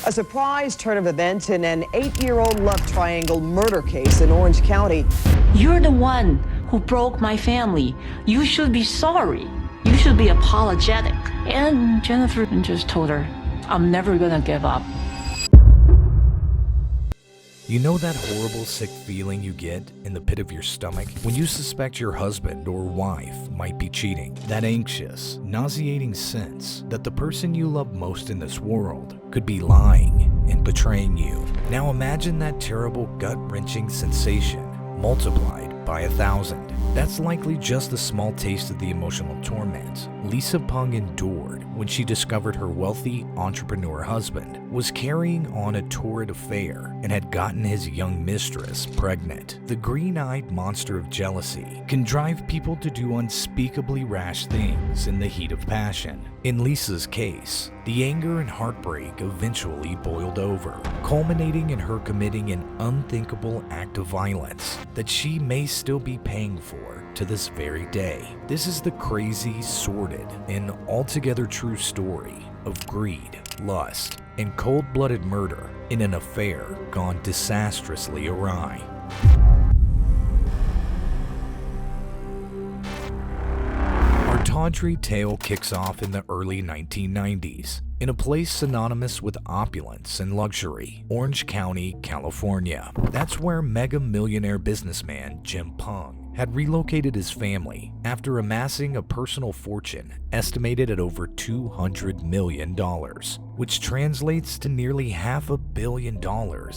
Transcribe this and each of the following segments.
A surprise turn of events in an 8-year-old love triangle murder case in Orange County. You're the one who broke my family. You should be sorry. You should be apologetic. And Jennifer just told her, I'm never gonna give up. You know that horrible sick feeling you get in the pit of your stomach when you suspect your husband or wife might be cheating? That anxious, nauseating sense that the person you love most in this world could be lying and betraying you. Now imagine that terrible gut-wrenching sensation multiplied by 1,000. That's likely just a small taste of the emotional torment Lisa Peng endured when she discovered her wealthy entrepreneur husband was carrying on a torrid affair and had gotten his young mistress pregnant. The green-eyed monster of jealousy can drive people to do unspeakably rash things in the heat of passion. In Lisa's case, the anger and heartbreak eventually boiled over, culminating in her committing an unthinkable act of violence that she may still be paying for to this very day. This is the crazy, sordid, and altogether true story of greed, lust, and cold-blooded murder in an affair gone disastrously awry. Our tawdry tale kicks off in the early 1990s, in a place synonymous with opulence and luxury, Orange County, California. That's where mega millionaire businessman Jim Peng had relocated his family after amassing a personal fortune estimated at over $200 million, which translates to nearly $500 million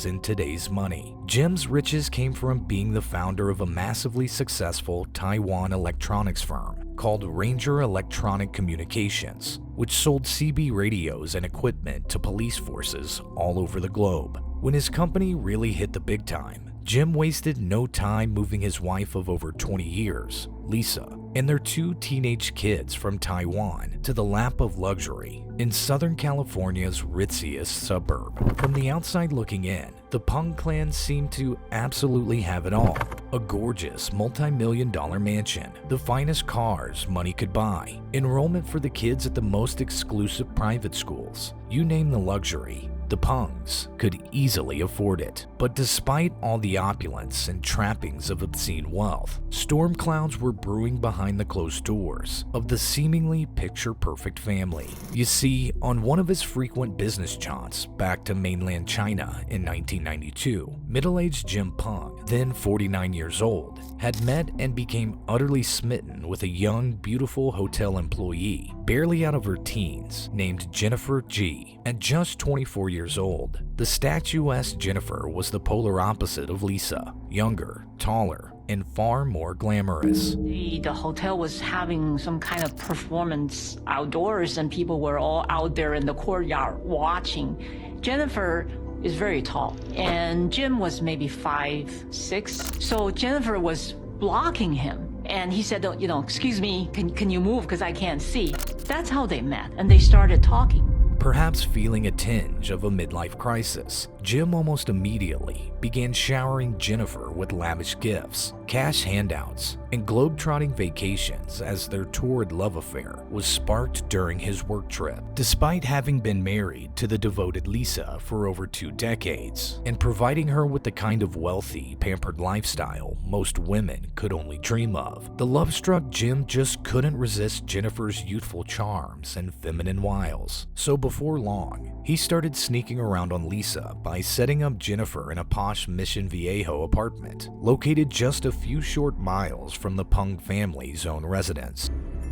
in today's money. Jim's riches came from being the founder of a massively successful Taiwan electronics firm called Ranger Electronic Communications, which sold CB radios and equipment to police forces all over the globe. When his company really hit the big time, Jim wasted no time moving his wife of over 20 years, Lisa, and their 2 teenage kids from Taiwan to the lap of luxury in Southern California's ritziest suburb. From the outside looking in, the Peng clan seemed to absolutely have it all. A gorgeous multi-million-dollar mansion, the finest cars money could buy, enrollment for the kids at the most exclusive private schools. You name the luxury, the Pengs could easily afford it. But despite all the opulence and trappings of obscene wealth, storm clouds were brewing behind the closed doors of the seemingly picture-perfect family. You see, on one of his frequent business jaunts back to mainland China in 1992, middle-aged Jim Peng, then 49 years old, had met and became utterly smitten with a young, beautiful hotel employee, barely out of her teens, named Jennifer G. At just 24 years old, the statuesque Jennifer was the polar opposite of Lisa, younger, taller, and far more glamorous. The hotel was having some kind of performance outdoors, and people were all out there in the courtyard watching. Jennifer is very tall, and Jim was maybe 5'6". So Jennifer was blocking him. And he said, excuse me, can you move because I can't see. That's how they met, and they started talking. Perhaps feeling a tinge of a midlife crisis, Jim almost immediately began showering Jennifer with lavish gifts, cash handouts, and globe-trotting vacations as their torrid love affair was sparked during his work trip. Despite having been married to the devoted Lisa for over 2 decades and providing her with the kind of wealthy, pampered lifestyle most women could only dream of, the love-struck Jim just couldn't resist Jennifer's youthful charms and feminine wiles. So before long, he started sneaking around on Lisa by setting up Jennifer in a posh Mission Viejo apartment, located just a few short miles from the Peng family's own residence.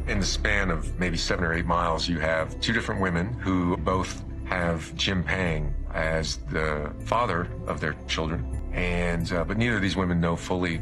In the span of maybe 7 or 8 miles, you have 2 different women who both have Jim Peng as the father of their children, and but neither of these women know fully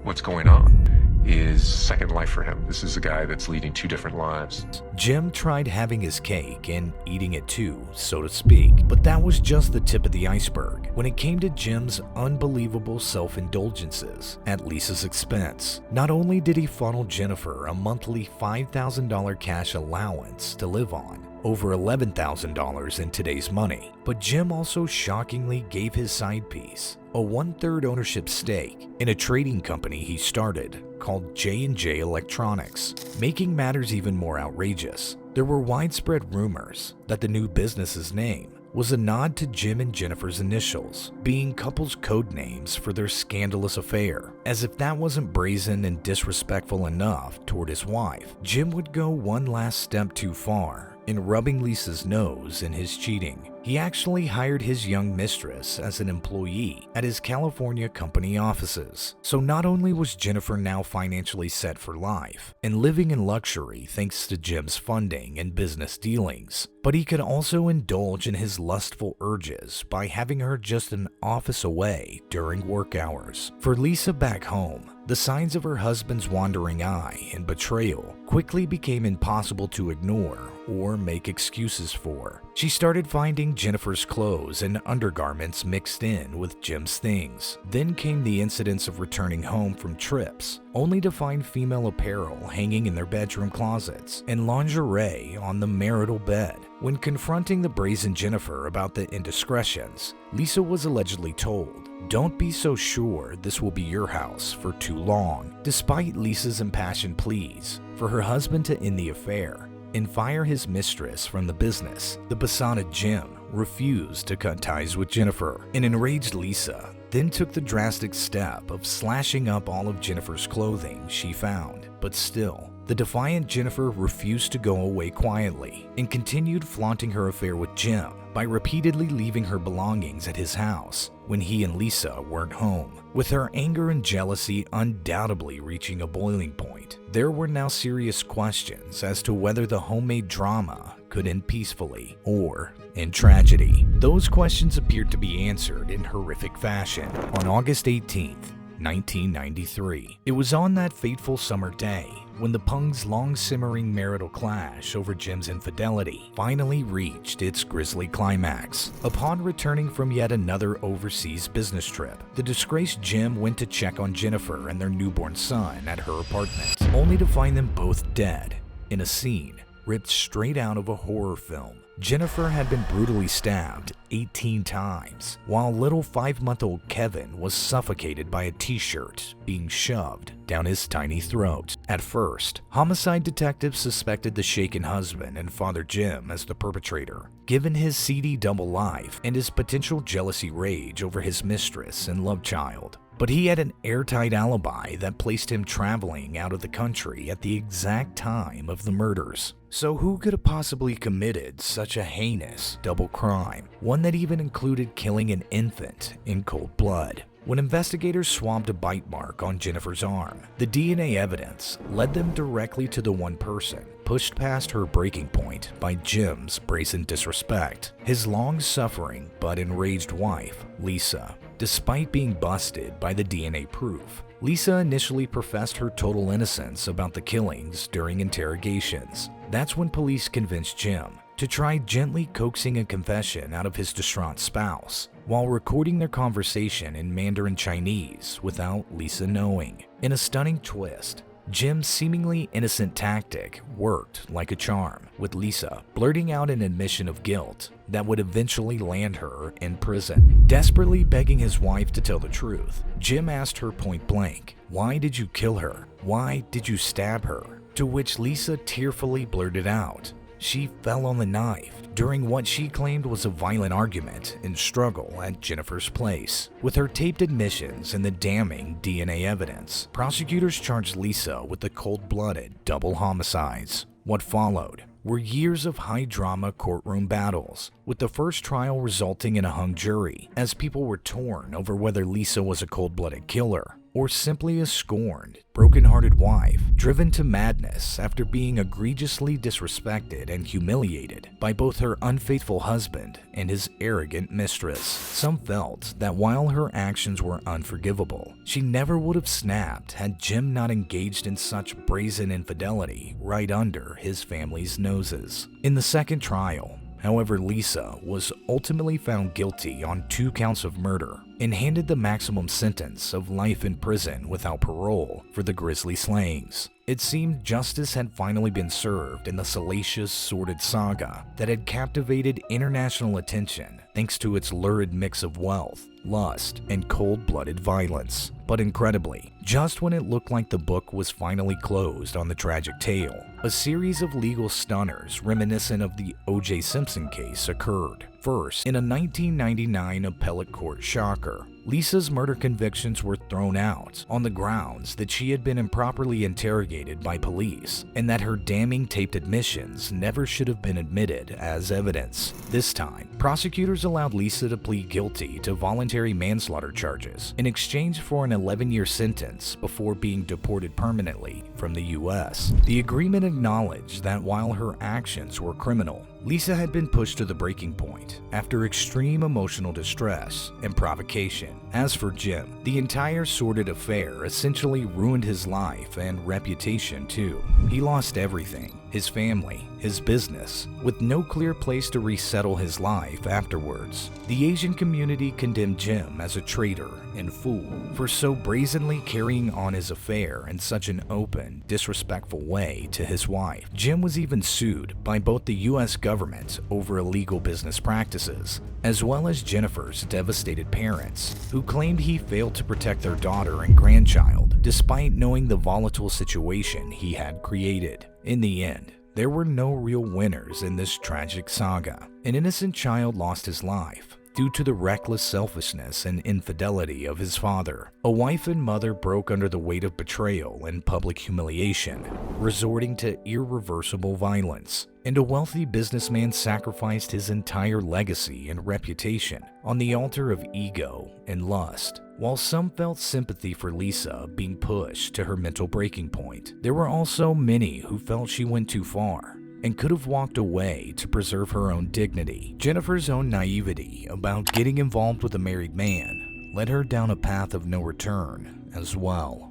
what's going on. Is second life for him. This is a guy that's leading 2 different lives. Jim tried having his cake and eating it too, so to speak, but that was just the tip of the iceberg when it came to Jim's unbelievable self-indulgences at Lisa's expense. Not only did he funnel Jennifer a monthly $5,000 cash allowance to live on, over $11,000 in today's money, but Jim also shockingly gave his side piece a 1/3 ownership stake in a trading company he started called J&J Electronics. Making matters even more outrageous, there were widespread rumors that the new business's name was a nod to Jim and Jennifer's initials, being couples' code names for their scandalous affair. As if that wasn't brazen and disrespectful enough toward his wife, Jim would go one last step too far in rubbing Lisa's nose in his cheating. He actually hired his young mistress as an employee at his California company offices. So not only was Jennifer now financially set for life and living in luxury thanks to Jim's funding and business dealings, but he could also indulge in his lustful urges by having her just an office away during work hours. For Lisa back home, the signs of her husband's wandering eye and betrayal quickly became impossible to ignore or make excuses for. She started finding Jennifer's clothes and undergarments mixed in with Jim's things. Then came the incidents of returning home from trips, only to find female apparel hanging in their bedroom closets and lingerie on the marital bed. When confronting the brazen Jennifer about the indiscretions, Lisa was allegedly told, "Don't be so sure this will be your house for too long." Despite Lisa's impassioned pleas for her husband to end the affair and fire his mistress from the business, the besotted Jim refused to cut ties with Jennifer. An enraged Lisa then took the drastic step of slashing up all of Jennifer's clothing she found. But still, the defiant Jennifer refused to go away quietly and continued flaunting her affair with Jim by repeatedly leaving her belongings at his house when he and Lisa weren't home. With her anger and jealousy undoubtedly reaching a boiling point, there were now serious questions as to whether the homemade drama could end peacefully or in tragedy. Those questions appeared to be answered in horrific fashion on August 18th, 1993. It was on that fateful summer day when the Pungs' long-simmering marital clash over Jim's infidelity finally reached its grisly climax. Upon returning from yet another overseas business trip, the disgraced Jim went to check on Jennifer and their newborn son at her apartment, only to find them both dead in a scene ripped straight out of a horror film. Jennifer had been brutally stabbed 18 times, while little 5-month-old Kevin was suffocated by a t-shirt being shoved down his tiny throat. At first, homicide detectives suspected the shaken husband and father Jim as the perpetrator, given his seedy double life and his potential jealousy rage over his mistress and love child. But he had an airtight alibi that placed him traveling out of the country at the exact time of the murders. So who could have possibly committed such a heinous double crime, one that even included killing an infant in cold blood? When investigators swabbed a bite mark on Jennifer's arm, the DNA evidence led them directly to the one person pushed past her breaking point by Jim's brazen disrespect, his long-suffering but enraged wife, Lisa. Despite being busted by the DNA proof, Lisa initially professed her total innocence about the killings during interrogations. That's when police convinced Jim to try gently coaxing a confession out of his distraught spouse while recording their conversation in Mandarin Chinese without Lisa knowing. In a stunning twist, Jim's seemingly innocent tactic worked like a charm, with Lisa blurting out an admission of guilt that would eventually land her in prison. Desperately begging his wife to tell the truth, Jim asked her point blank, "Why did you kill her? Why did you stab her?" To which Lisa tearfully blurted out, "She fell on the knife," during what she claimed was a violent argument and struggle at Jennifer's place. With her taped admissions and the damning DNA evidence, prosecutors charged Lisa with the cold-blooded double homicides. What followed were years of high-drama courtroom battles, with the first trial resulting in a hung jury, as people were torn over whether Lisa was a cold-blooded killer or simply a scorned, broken-hearted wife driven to madness after being egregiously disrespected and humiliated by both her unfaithful husband and his arrogant mistress. Some felt that while her actions were unforgivable, she never would have snapped had Jim not engaged in such brazen infidelity right under his family's noses. In the second trial, however, Lisa was ultimately found guilty on 2 counts of murder and handed the maximum sentence of life in prison without parole for the grisly slayings. It seemed justice had finally been served in the salacious, sordid saga that had captivated international attention thanks to its lurid mix of wealth, lust, and cold-blooded violence. But incredibly, just when it looked like the book was finally closed on the tragic tale, a series of legal stunners reminiscent of the O.J. Simpson case occurred. First, in a 1999 appellate court shocker, Lisa's murder convictions were thrown out on the grounds that she had been improperly interrogated by police and that her damning taped admissions never should have been admitted as evidence. This time, prosecutors allowed Lisa to plead guilty to voluntary manslaughter charges in exchange for an 11-year sentence before being deported permanently from the U.S. The agreement acknowledged that while her actions were criminal, Lisa had been pushed to the breaking point after extreme emotional distress and provocation. As for Jim, the entire sordid affair essentially ruined his life and reputation too. He lost everything: his family, his business, with no clear place to resettle his life afterwards. The Asian community condemned Jim as a traitor and fool for so brazenly carrying on his affair in such an open, disrespectful way to his wife. Jim was even sued by both the U.S. government over illegal business practices, as well as Jennifer's devastated parents, who claimed he failed to protect their daughter and grandchild, despite knowing the volatile situation he had created. In the end, there were no real winners in this tragic saga. An innocent child lost his life due to the reckless selfishness and infidelity of his father. A wife and mother broke under the weight of betrayal and public humiliation, resorting to irreversible violence. And a wealthy businessman sacrificed his entire legacy and reputation on the altar of ego and lust. While some felt sympathy for Lisa being pushed to her mental breaking point, there were also many who felt she went too far and could have walked away to preserve her own dignity. Jennifer's own naivety about getting involved with a married man led her down a path of no return as well.